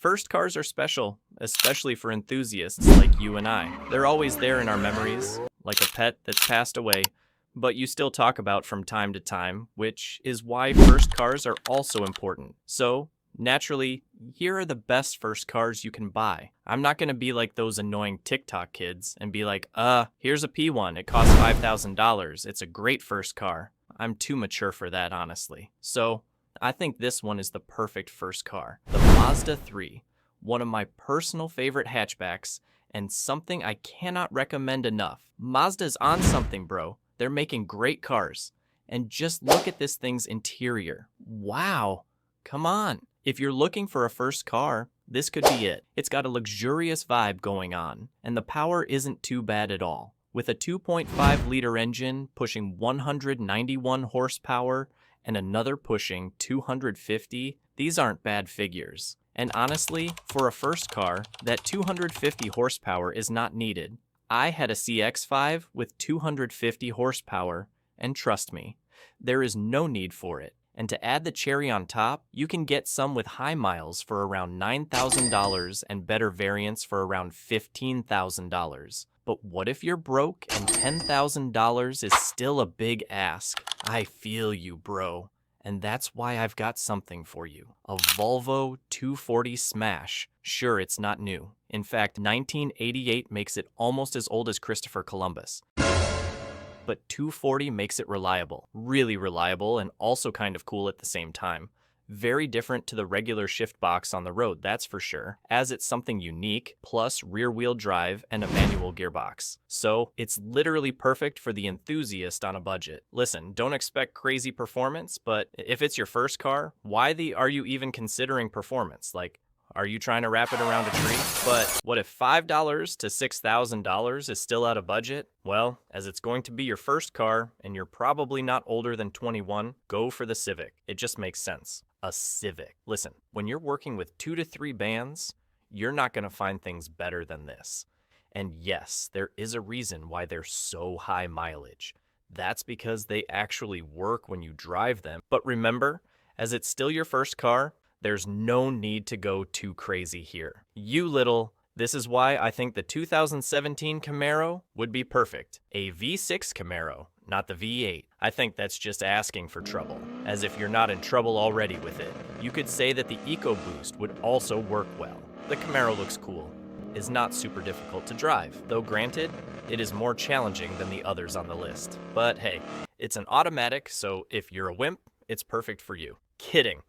First cars are special, especially for enthusiasts like you and I. They're always there in our memories, like a pet that's passed away, but you still talk about from time to time, which is why first cars are also important. So, naturally, here are the best first cars you can buy. I'm not going to be like those annoying TikTok kids and be like, here's a P1, it costs $5,000, it's a great first car. I'm too mature for that, honestly. So, I think this one is the perfect first car. The Mazda 3, one of my personal favorite hatchbacks, and something I cannot recommend enough. Mazda's on something, bro. They're making great cars. And just look at this thing's interior. Wow. Come on. If you're looking for a first car, this could be it. It's got a luxurious vibe going on, and the power isn't too bad at all. With a 2.5-liter engine pushing 191 horsepower and another pushing 250, these aren't bad figures. And honestly, for a first car, that 250 horsepower is not needed. I had a CX-5 with 250 horsepower, and trust me, there is no need for it. And to add the cherry on top, you can get some with high miles for around $9,000 and better variants for around $15,000. But what if you're broke and $10,000 is still a big ask? I feel you, bro. And that's why I've got something for you. A Volvo 240 Smash. Sure, it's not new. In fact, 1988 makes it almost as old as Christopher Columbus. But 240 makes it reliable. Really reliable and also kind of cool at the same time. Very different to the regular shift box on the road, that's for sure, as it's something unique, plus rear-wheel drive and a manual gearbox. So, it's literally perfect for the enthusiast on a budget. Listen, don't expect crazy performance, but if it's your first car, are you even considering performance? Like, are you trying to wrap it around a tree? But what if $5 to $6,000 is still out of budget? Well, as it's going to be your first car, and you're probably not older than 21, go for the Civic. It just makes sense. A Civic. Listen, when you're working with 2 to 3 bands, you're not going to find things better than this. And yes, there is a reason why they're so high mileage. That's because they actually work when you drive them. But remember, as it's still your first car, there's no need to go too crazy here. This is why I think the 2017 Camaro would be perfect. A V6 Camaro, not the V8. I think that's just asking for trouble, as if you're not in trouble already with it. You could say that the EcoBoost would also work well. The Camaro looks cool, is not super difficult to drive, though granted, it is more challenging than the others on the list. But hey, it's an automatic, so if you're a wimp, it's perfect for you. Kidding.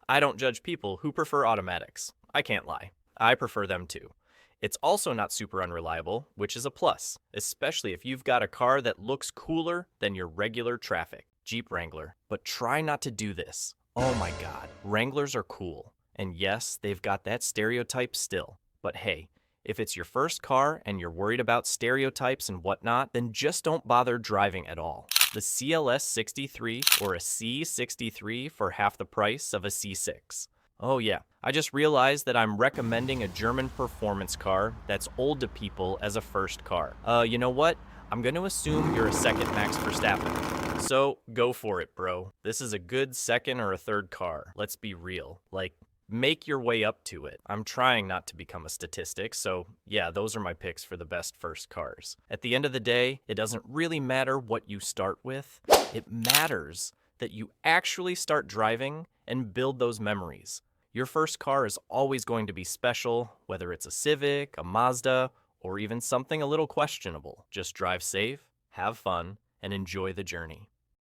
I don't judge people who prefer automatics. I can't lie. I prefer them too. It's also not super unreliable, which is a plus, especially if you've got a car that looks cooler than your regular traffic, Jeep Wrangler. But try not to do this. Oh my God, Wranglers are cool. And yes, they've got that stereotype still. But hey, if it's your first car and you're worried about stereotypes and whatnot, then just don't bother driving at all. The CLS 63 or a C63 for half the price of a C6. Oh yeah, I just realized that I'm recommending a German performance car that's old to people as a first car. You know what? I'm going to assume you're a second Max Verstappen. So go for it, bro. This is a good second or a third car. Let's be real. Make your way up to it. I'm trying not to become a statistic, so yeah, those are my picks for the best first cars. At the end of the day, it doesn't really matter what you start with. It matters that you actually start driving and build those memories. Your first car is always going to be special, whether it's a Civic, a Mazda, or even something a little questionable. Just drive safe, have fun, and enjoy the journey.